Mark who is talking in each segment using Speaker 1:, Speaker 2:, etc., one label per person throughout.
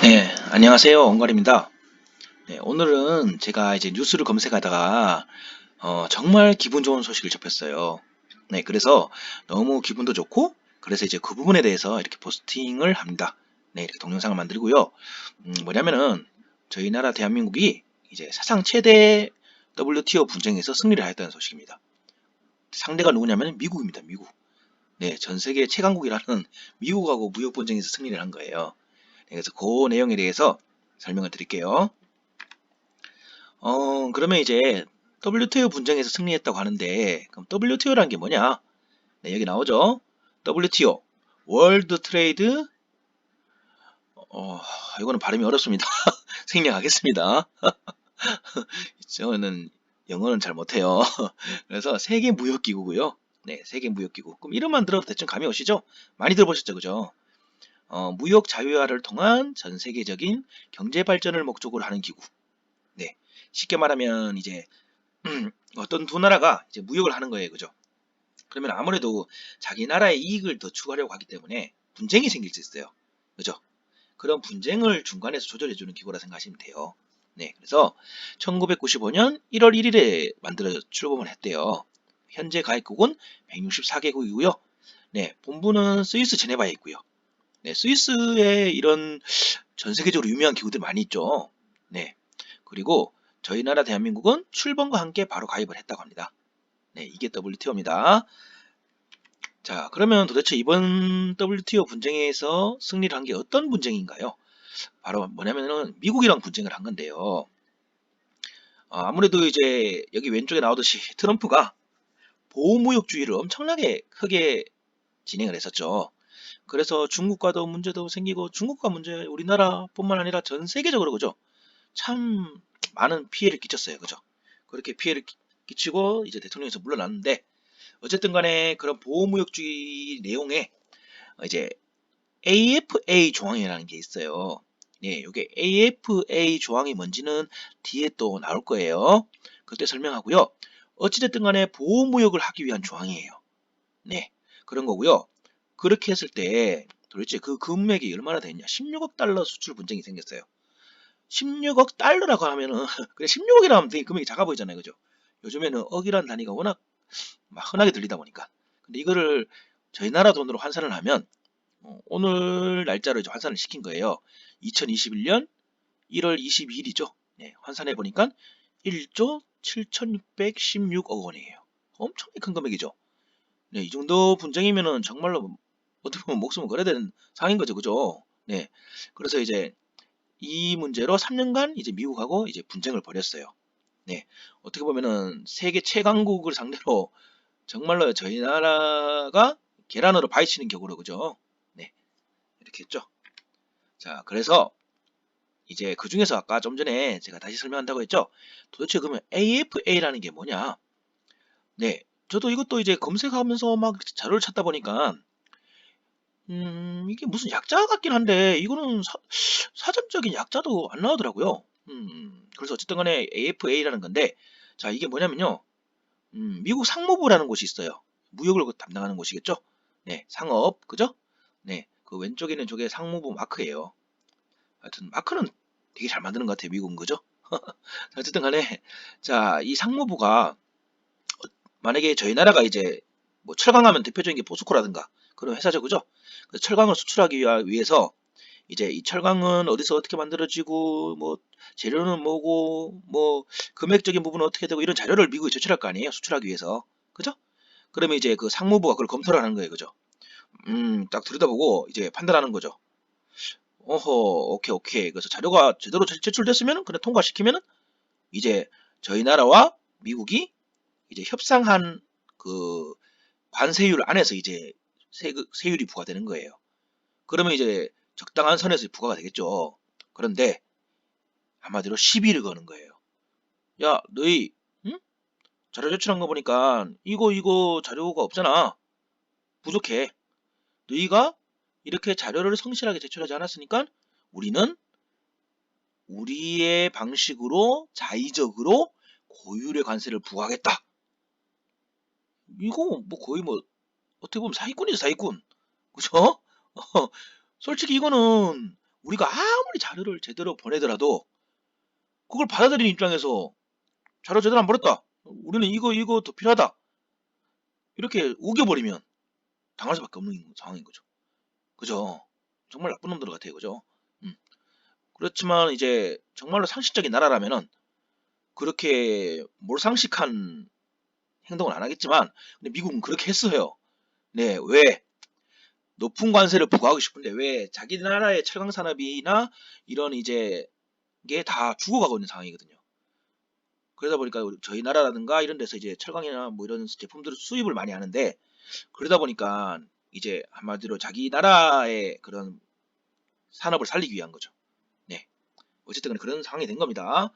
Speaker 1: 네, 안녕하세요. 원갈입니다. 네, 오늘은 제가 이제 뉴스를 검색하다가 정말 기분 좋은 소식을 접했어요. 네, 그래서 너무 기분도 좋고, 그래서 이제 그 부분에 대해서 이렇게 포스팅을 합니다. 네, 이렇게 동영상을 만들고요. 뭐냐면은 저희 나라 대한민국이 이제 사상 최대 WTO 분쟁에서 승리를 하였다는 소식입니다. 상대가 누구냐면 미국입니다. 미국. 네, 전 세계 최강국이라는 미국하고 무역 분쟁에서 승리를 한 거예요. 네, 그래서 그 내용에 대해서 설명을 드릴게요. 그러면 이제 WTO 분쟁에서 승리했다고 하는데, 그럼 WTO란 게 뭐냐? 네, 여기 나오죠? WTO, 월드 트레이드, 어, 이거는 발음이 어렵습니다. 생략하겠습니다. 저는 영어는 잘 못해요. 그래서 세계무역기구고요. 네, 세계무역기구. 그럼 이름만 들어도 대충 감이 오시죠? 많이 들어보셨죠, 그죠? 무역 자유화를 통한 전 세계적인 경제 발전을 목적으로 하는 기구. 네, 쉽게 말하면 이제 어떤 두 나라가 이제 무역을 하는 거예요, 그죠? 그러면 아무래도 자기 나라의 이익을 더 추구하려고 하기 때문에 분쟁이 생길 수 있어요. 그죠? 그런 분쟁을 중간에서 조절해주는 기구라 생각하시면 돼요. 네, 그래서 1995년 1월 1일에 만들어 출범을 했대요. 현재 가입국은 164개국이고요. 네, 본부는 스위스 제네바에 있고요. 네, 스위스에 이런 전 세계적으로 유명한 기구들이 많이 있죠. 네, 그리고 저희 나라 대한민국은 출범과 함께 바로 가입을 했다고 합니다. 네, 이게 WTO입니다. 자, 그러면 도대체 이번 WTO 분쟁에서 승리를 한 게 어떤 분쟁인가요? 바로 뭐냐면은 미국이랑 분쟁을 한 건데요. 아무래도 이제 여기 왼쪽에 나오듯이 트럼프가 보호무역주의를 엄청나게 크게 진행을 했었죠. 그래서 중국과도 문제도 생기고 중국과 문제 우리나라뿐만 아니라 전 세계적으로 그죠? 참 많은 피해를 끼쳤어요. 그죠? 그렇게 피해를 끼치고 이제 대통령에서 물러났는데 어쨌든 간에 그런 보호무역주의 내용에 이제 AFA 조항이라는 게 있어요. 네, 이게 AFA 조항이 뭔지는 뒤에 또 나올 거예요. 그때 설명하고요. 어찌됐든 간에 보호무역을 하기 위한 조항이에요. 네, 그런 거고요. 그렇게 했을 때 도대체 그 금액이 얼마나 되냐? 16억 달러 수출 분쟁이 생겼어요. 16억 달러라고 하면은 그냥 16억이라 하면 되게 금액이 작아 보이잖아요. 그죠? 요즘에는 억이란 단위가 워낙 막 흔하게 들리다 보니까. 근데 이거를 저희 나라 돈으로 환산을 하면 오늘 날짜로 이제 환산을 시킨 거예요. 2021년 1월 22일이죠. 네, 환산해 보니까 1조 7,616억 원이에요. 엄청나게 큰 금액이죠. 네, 이 정도 분쟁이면은 정말로 어떻게 보면 목숨을 걸어야 되는 상황인 거죠, 그죠? 네, 그래서 이제 이 문제로 3년간 이제 미국하고 이제 분쟁을 벌였어요. 네, 어떻게 보면은 세계 최강국을 상대로 정말로 저희 나라가 계란으로 바위치는 격으로 그죠? 네, 이렇게 했죠. 자, 그래서 이제 그 중에서 아까 좀 전에 제가 다시 설명한다고 했죠? 도대체 그러면 AFA라는 게 뭐냐? 네, 저도 이것도 이제 검색하면서 막 자료를 찾다 보니까 이게 무슨 약자 같긴 한데 이거는 사전적인 약자도 안 나오더라고요. 그래서 어쨌든 간에 AFA라는 건데 자, 이게 뭐냐면요. 미국 상무부라는 곳이 있어요. 무역을 담당하는 곳이겠죠? 네, 상업, 그죠? 네, 그 왼쪽에 있는 저게 상무부 마크예요. 하여튼 마크는 되게 잘 만드는 것 같아요. 미국은 그죠? 어쨌든 간에 자, 이 상무부가 만약에 저희 나라가 이제 뭐 철강하면 대표적인 게 포스코라든가 그런 회사죠. 그죠? 그래서 철강을 수출하기 위해서 이제 이 철강은 어디서 어떻게 만들어지고 뭐 재료는 뭐고 뭐 금액적인 부분은 어떻게 되고 이런 자료를 미국에 제출할 거 아니에요. 수출하기 위해서. 그죠? 그러면 이제 그 상무부가 그걸 검토를 하는 거예요. 그죠? 딱 들여다보고 이제 판단하는 거죠. 어허, 오케이, 오케이. 그래서 자료가 제대로 제출됐으면, 그래, 통과시키면은, 이제 저희 나라와 미국이 이제 협상한 그 관세율 안에서 이제 세율이 부과되는 거예요. 그러면 이제 적당한 선에서 부과가 되겠죠. 그런데 한마디로 시비를 거는 거예요. 야, 너희 응? 자료 제출한 거 보니까 이거 자료가 없잖아. 부족해. 너희가 이렇게 자료를 성실하게 제출하지 않았으니까 우리는 우리의 방식으로 자의적으로 고율의 관세를 부과하겠다. 이거 뭐 거의 뭐 어떻게 보면 사기꾼이죠, 사기꾼. 그죠? 솔직히 이거는 우리가 아무리 자료를 제대로 보내더라도 그걸 받아들이는 입장에서 자료 제대로 안 보냈다. 우리는 이거 더 필요하다. 이렇게 우겨버리면 당할 수밖에 없는 상황인 거죠. 그죠? 정말 나쁜 놈들 같아요. 그죠? 음. 그렇지만 이제 정말로 상식적인 나라라면은 그렇게 몰상식한 행동을 안 하겠지만 근데 미국은 그렇게 했어요. 네, 왜? 높은 관세를 부과하고 싶은데 왜 자기 나라의 철강 산업이나 이런 이제 게 다 죽어가고 있는 상황이거든요. 그러다 보니까 저희 나라라든가 이런 데서 이제 철강이나 뭐 이런 제품들을 수입을 많이 하는데 그러다 보니까 이제 한마디로 자기 나라의 그런 산업을 살리기 위한 거죠. 네. 어쨌든 그런 상황이 된 겁니다.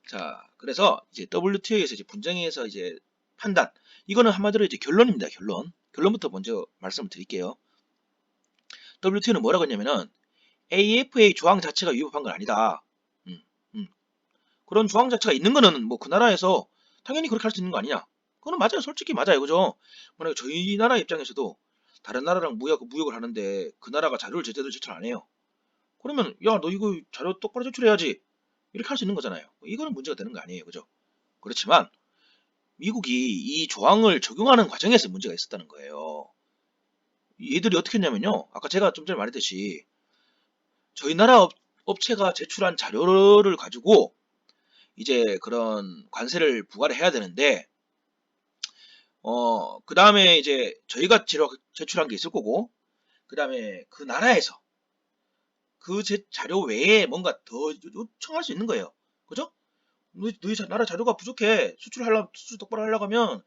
Speaker 1: 자, 그래서 이제 WTO에서 이제 분쟁에서 이제 판단. 이거는 한마디로 이제 결론입니다. 결론. 결론부터 먼저 말씀을 드릴게요. WTO는 뭐라고 했냐면은 AFA 조항 자체가 위법한 건 아니다. 음, 음. 그런 조항 자체가 있는 거는 뭐 그 나라에서 당연히 그렇게 할 수 있는 거 아니냐. 그거는 맞아요. 솔직히 맞아요. 그죠? 만약에 저희 나라 입장에서도 다른 나라랑 무역을 하는데 그 나라가 자료를 제대로 제출 안 해요. 그러면 야, 너 이거 자료 똑바로 제출해야지. 이렇게 할 수 있는 거잖아요. 이거는 문제가 되는 거 아니에요. 그죠? 그렇지만 미국이 이 조항을 적용하는 과정에서 문제가 있었다는 거예요. 얘들이 어떻게 했냐면요. 아까 제가 좀 전에 말했듯이 저희 나라 업체가 제출한 자료를 가지고 이제 그런 관세를 부과를 해야 되는데 그 다음에 이제 저희가 제출한 게 있을 거고 그 다음에 그 나라에서 그 자료 외에 뭔가 더 요청할 수 있는 거예요. 그죠? 너희 나라 자료가 부족해. 수출 똑바로 하려고 하면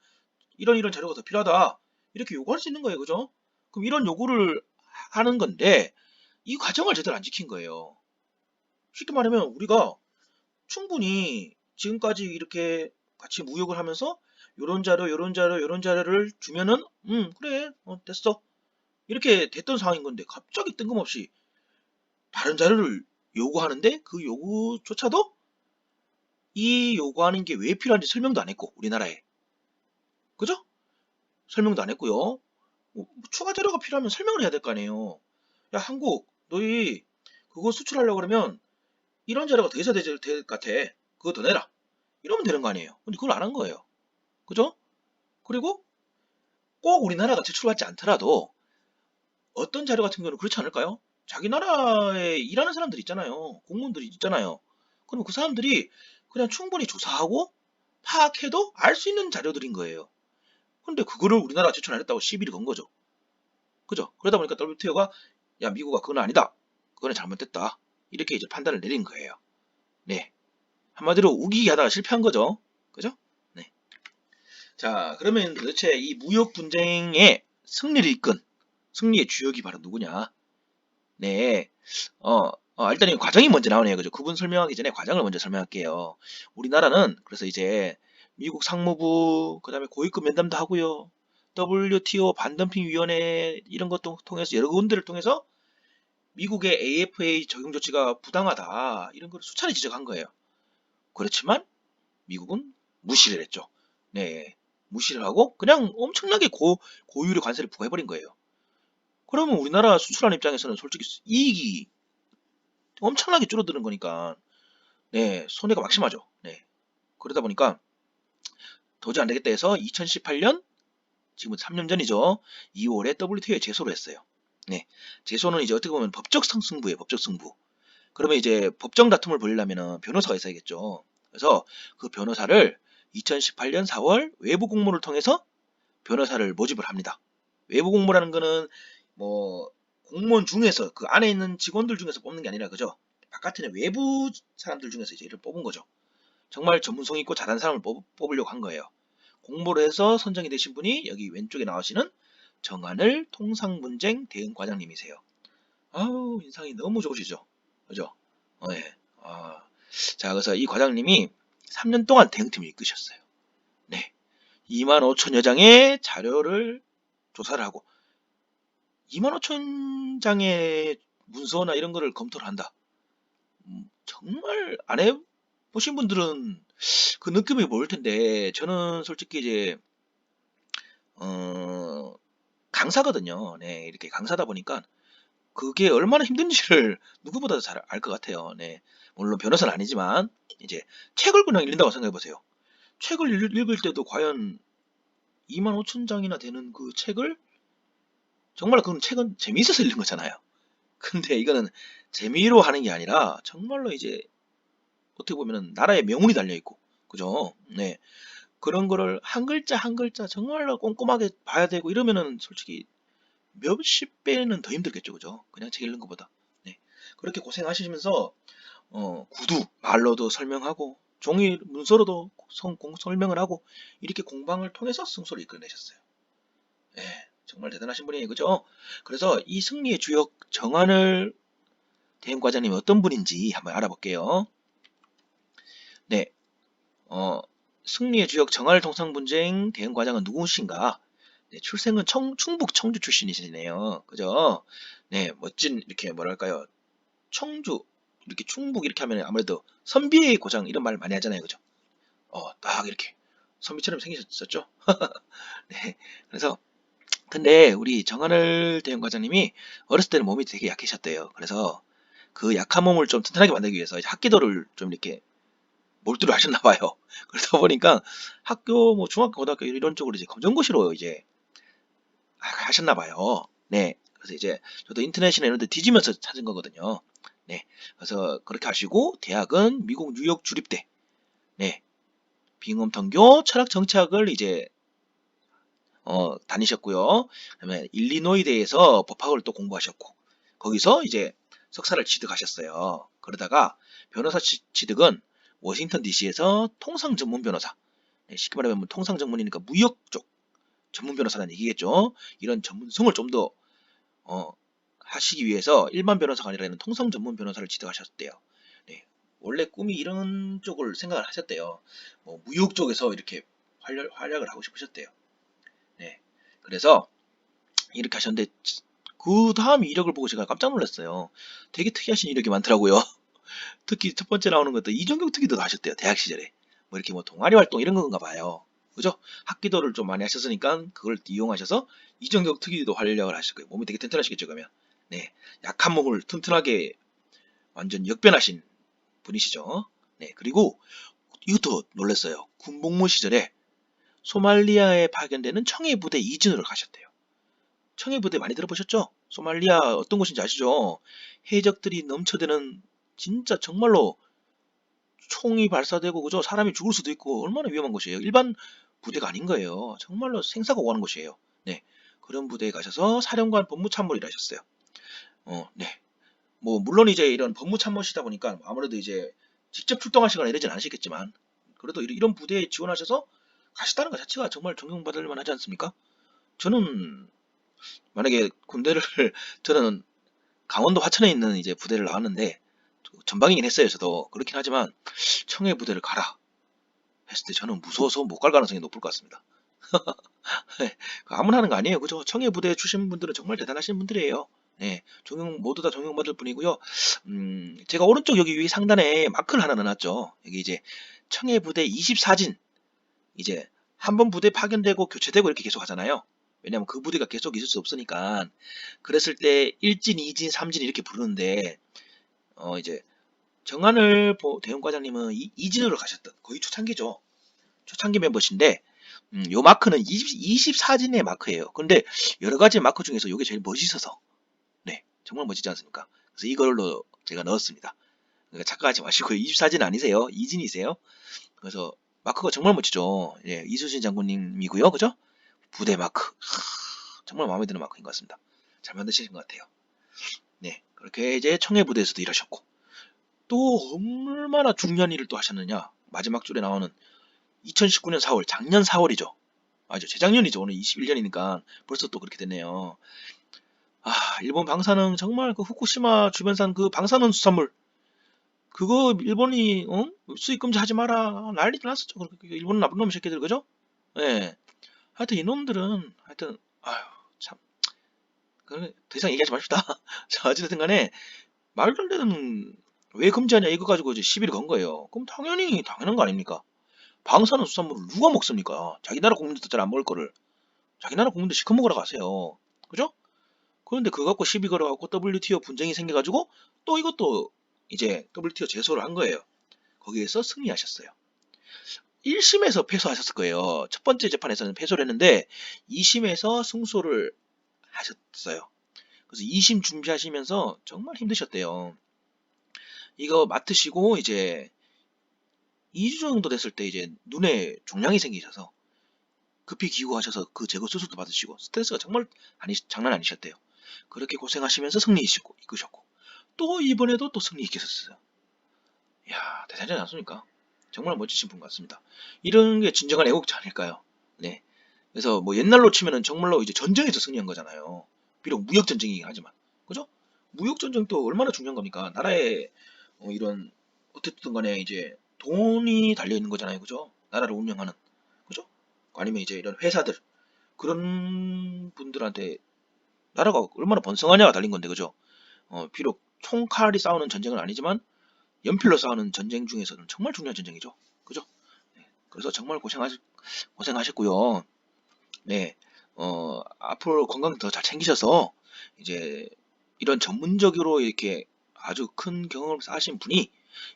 Speaker 1: 이런 자료가 더 필요하다. 이렇게 요구할 수 있는 거예요. 그죠? 그럼 이런 요구를 하는 건데 이 과정을 제대로 안 지킨 거예요. 쉽게 말하면 우리가 충분히 지금까지 이렇게 같이 무역을 하면서 요런 자료를 주면은 그래 됐어 이렇게 됐던 상황인 건데 갑자기 뜬금없이 다른 자료를 요구하는데 그 요구조차도 이 요구하는 게 왜 필요한지 설명도 안 했고 우리나라에 그죠? 설명도 안 했고요. 추가 자료가 필요하면 설명을 해야 될 거 아니에요. 야 한국 너희 그거 수출하려고 그러면 이런 자료가 더 있어야 될 것 같아. 그거 더 내라. 이러면 되는 거 아니에요. 근데 그걸 안 한 거예요. 그죠? 그리고 꼭 우리나라가 제출받지 않더라도 어떤 자료 같은 경우는 그렇지 않을까요? 자기 나라에 일하는 사람들 있잖아요. 공무원들이 있잖아요. 그럼 그 사람들이 그냥 충분히 조사하고 파악해도 알 수 있는 자료들인 거예요. 근데 그거를 우리나라가 제출 안 했다고 시비를 건 거죠. 그죠? 그러다 보니까 WTO가 야 미국아 그건 아니다. 그거는 잘못됐다. 이렇게 이제 판단을 내린 거예요. 네. 한마디로 우기기 하다가 실패한 거죠. 그죠? 네. 자, 그러면 도대체 이 무역 분쟁의 승리를 이끈 승리의 주역이 바로 누구냐? 네. 일단 이 과정이 먼저 나오네요. 그죠? 그분 설명하기 전에 과정을 먼저 설명할게요. 우리나라는 그래서 이제 미국 상무부, 그 다음에 고위급 면담도 하고요. WTO 반덤핑 위원회 이런 것도 통해서 여러 군데를 통해서 미국의 AFA 적용 조치가 부당하다 이런 걸 수차례 지적한 거예요. 그렇지만 미국은 무시를 했죠. 네, 무시를 하고 그냥 엄청나게 고율의 관세를 부과해버린 거예요. 그러면 우리나라 수출하는 입장에서는 솔직히 이익이 엄청나게 줄어드는 거니까 네, 손해가 막심하죠. 네, 그러다 보니까 도저히 안 되겠다 해서 2018년 지금 3년 전이죠. 2월에 WTO에 제소를 했어요. 네, 제소는 이제 어떻게 보면 법적 승부예요. 법적 승부. 그러면 이제 법정 다툼을 벌이려면 변호사가 있어야겠죠. 그래서 그 변호사를 2018년 4월 외부 공모를 통해서 변호사를 모집을 합니다. 외부 공모라는 거는 뭐 공무원 중에서 그 안에 있는 직원들 중에서 뽑는 게 아니라 그죠? 바깥에 있는 외부 사람들 중에서 이제 이를 뽑은 거죠. 정말 전문성 있고 잘하는 사람을 뽑으려고 한 거예요. 공모를 해서 선정이 되신 분이 여기 왼쪽에 나오시는 정하늘 통상분쟁 대응과장님이세요. 아우 인상이 너무 좋으시죠? 그죠? 네. 자 그래서 이 과장님이 3년 동안 대응팀을 이끄셨어요. 네. 2만 5천여 장의 자료를 조사를 하고 2만 5천 장의 문서나 이런 거를 검토를 한다. 정말 안 해보신 분들은 그 느낌이 모를 텐데 저는 솔직히 이제 강사거든요. 네, 이렇게 강사다 보니까 그게 얼마나 힘든지를 누구보다 잘 알 것 같아요. 네. 물론 변호사는 아니지만 이제 책을 그냥 읽는다고 생각해 보세요. 책을 읽을 때도 과연 25,000장이나 되는 그 책을 정말 그건 책은 재미있어서 읽는 거잖아요. 근데 이거는 재미로 하는 게 아니라 정말로 이제 어떻게 보면은 나라의 명운이 달려 있고 그죠? 네. 그런 거를 한 글자 한 글자 정말로 꼼꼼하게 봐야 되고 이러면은 솔직히 몇십 배는 더 힘들겠죠. 그죠? 그냥 책 읽는 것보다. 네. 그렇게 고생하시면서 구두 말로도 설명하고 종이 문서로도 설명을 하고 이렇게 공방을 통해서 승소를 이끌어내셨어요. 예, 정말 대단하신 분이에요. 그죠? 그래서 이 승리의 주역 정한을 대행과장님이 어떤 분인지 한번 알아볼게요. 네, 승리의 주역 정할 통상분쟁 대행과장은 누구신가? 네, 출생은 충북 청주 출신이시네요. 그죠? 네, 멋진 이렇게 뭐랄까요? 청주 이렇게 충북 이렇게 하면 아무래도 선비의 고장 이런 말 많이 하잖아요. 그죠? 딱 이렇게 선비처럼 생기셨었죠? 네, 그래서 근데 우리 정하늘 대행과장님이 어렸을 때는 몸이 되게 약해셨대요. 그래서 그 약한 몸을 좀 튼튼하게 만들기 위해서 이제 학기도를 좀 이렇게 몰두를 하셨나 봐요. 그러다 보니까 학교 뭐 중학교 고등학교 이런 쪽으로 이제 검정고시로 이제 하셨나 봐요. 네. 그래서 이제 저도 인터넷이나 이런 데 뒤지면서 찾은 거거든요. 네. 그래서 그렇게 하시고 대학은 미국 뉴욕 주립대. 네. 빙엄턴교 철학 정치학을 이제 다니셨고요. 그다음에 일리노이대에서 법학을 또 공부하셨고 거기서 이제 석사를 취득하셨어요. 그러다가 변호사 취득은 워싱턴 DC에서 통상 전문 변호사, 네, 쉽게 말하면 통상 전문이니까 무역 쪽 전문 변호사라는 얘기겠죠. 이런 전문성을 좀 더 하시기 위해서 일반 변호사가 아니라 통상 전문 변호사를 취득하셨대요. 네, 원래 꿈이 이런 쪽을 생각을 하셨대요. 뭐 무역 쪽에서 이렇게 활약을 하고 싶으셨대요. 네, 그래서 이렇게 하셨는데 그 다음 이력을 보고 제가 깜짝 놀랐어요. 되게 특이하신 이력이 많더라고요. 특히 첫 번째 나오는 것도 이종격 특기도 하셨대요. 대학 시절에. 뭐 이렇게 뭐 동아리 활동 이런 건가 봐요. 그죠? 학기도를 좀 많이 하셨으니까 그걸 이용하셔서 이종격 특기도 활약을 하실 거예요. 몸이 되게 튼튼하시겠죠, 그러면. 네. 약한 몸을 튼튼하게 완전 역변하신 분이시죠. 네. 그리고 이것도 놀랐어요. 군복무 시절에 소말리아에 파견되는 청해 부대 이진으로 가셨대요. 청해 부대 많이 들어보셨죠? 소말리아 어떤 곳인지 아시죠? 해적들이 넘쳐드는 진짜 정말로 총이 발사되고 그죠? 사람이 죽을 수도 있고 얼마나 위험한 곳이에요. 일반 부대가 아닌 거예요. 정말로 생사가 오가는 곳이에요. 네. 그런 부대에 가셔서 사령관 법무참모를 하셨어요. 네. 뭐 물론 이제 이런 법무참모시다 보니까 아무래도 이제 직접 출동하시거나 이러진 않으시겠지만 그래도 이런 부대에 지원하셔서 가셨다는 것 자체가 정말 존경받을 만하지 않습니까? 저는 만약에 군대를 저는 강원도 화천에 있는 이제 부대를 나왔는데 전방이긴 했어요. 저도 그렇긴 하지만 청해 부대를 가라 했을 때 저는 무서워서 못 갈 가능성이 높을 것 같습니다. 네, 아무나 하는 거 아니에요. 그죠? 청해 부대 출신 분들은 정말 대단하신 분들이에요. 네, 모두 다 존경받을 분이고요. 제가 오른쪽 여기 위 상단에 마크를 하나 넣어놨죠. 여기 이제 청해 부대 24진 이제 한 번 부대 파견되고 교체되고 이렇게 계속 하잖아요. 왜냐면 그 부대가 계속 있을 수 없으니까. 그랬을 때 1진, 2진, 3진 이렇게 부르는데 이제 정한을 대원과장님은 이진으로 가셨던 거의 초창기죠. 초창기 멤버신데 요 마크는 24진의 마크예요. 근데 여러 가지 마크 중에서 이게 제일 멋있어서 네 정말 멋있지 않습니까? 그래서 이걸로 제가 넣었습니다. 그러니까 착각하지 마시고 24진 아니세요? 이진이세요? 그래서 마크가 정말 멋지죠. 예, 이수진 장군님이고요, 그죠? 부대 마크 정말 마음에 드는 마크인 것 같습니다. 잘 만드신 것 같아요. 네 그렇게 이제 청해 부대에서도 일하셨고 또 얼마나 중요한 일을 또 하셨느냐? 마지막 줄에 나오는 2019년 4월, 작년 4월이죠. 아죠, 재작년이죠. 오늘 21년이니까 벌써 또 그렇게 됐네요. 일본 방사능 정말 그 후쿠시마 주변산 그 방사능 수산물 그거 일본이 수입 금지하지 마라 난리 났었죠. 일본 나쁜 놈 새끼들 그죠? 예. 하여튼 이놈들은 하여튼 아유 참. 더 이상 얘기하지 맙시다. 자 어쨌든 간에 말도 안 되는 왜 금지하냐 이거 가지고 이제 시비를 건 거예요. 그럼 당연한 거 아닙니까? 방사능 수산물을 누가 먹습니까? 자기 나라 국민들 잘 안 먹을 거를 자기 나라 국민들 시커 먹으러 가세요. 그죠? 그런데 그거 갖고 시비 걸어갖고 WTO 분쟁이 생겨가지고 또 이것도 이제 WTO 제소를 한 거예요. 거기에서 승리하셨어요. 1심에서 패소하셨을 거예요. 첫 번째 재판에서는 패소를 했는데 2심에서 승소를 하셨어요. 그래서 2심 준비하시면서 정말 힘드셨대요. 이거 맡으시고 이제 2주 정도 됐을 때 이제 눈에 종양이 생기셔서 급히 기고하셔서 그 제거 수술도 받으시고 스트레스가 정말 장난 아니셨대요. 그렇게 고생하시면서 승리이셨고 이끄셨고 또 이번에도 또 승리 있겠었어요. 이야, 대단하지 않습니까? 정말 멋지신 분 같습니다. 이런 게 진정한 애국자 아닐까요? 네. 그래서 뭐 옛날로 치면은 정말로 이제 전쟁에서 승리한 거잖아요. 비록 무역 전쟁이긴 하지만, 그죠? 무역 전쟁도 얼마나 중요한 겁니까? 나라의 이런 어쨌든 간에 이제 돈이 달려 있는 거잖아요, 그죠? 나라를 운영하는, 그죠? 아니면 이제 이런 회사들 그런 분들한테 나라가 얼마나 번성하냐가 달린 건데, 그죠? 비록 총칼이 싸우는 전쟁은 아니지만 연필로 싸우는 전쟁 중에서는 정말 중요한 전쟁이죠. 그죠? 네, 그래서 정말 고생하셨고요. 네, 앞으로 건강 더 잘 챙기셔서 이제 이런 전문적으로 이렇게 아주 큰 경험을 쌓으신 분이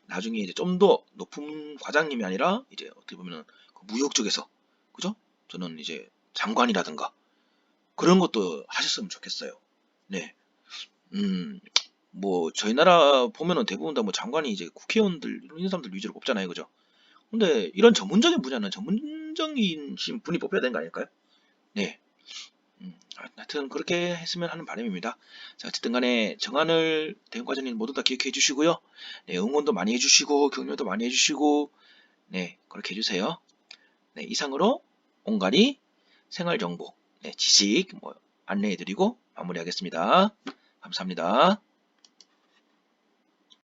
Speaker 1: 나중에 이제 좀 더 높은 과장님이 아니라 이제 어떻게 보면은 그 무역 쪽에서 그죠? 저는 이제 장관이라든가 그런 것도 하셨으면 좋겠어요. 네, 음, 뭐 저희 나라 보면은 대부분 다 뭐 장관이 이제 국회의원들 이런 사람들 위주로 뽑잖아요, 그죠? 근데 이런 전문적인 분야는 전문적인 분이 뽑혀야 되는 거 아닐까요? 네. 하여튼 그렇게 했으면 하는 바람입니다. 자, 어쨌든 간에 정한을 대응과장님 모두 다 기억해 주시고요. 네, 응원도 많이 해주시고 격려도 많이 해주시고 네, 그렇게 해주세요. 네, 이상으로 온가리 생활정보, 네, 지식 뭐 안내해드리고 마무리하겠습니다. 감사합니다.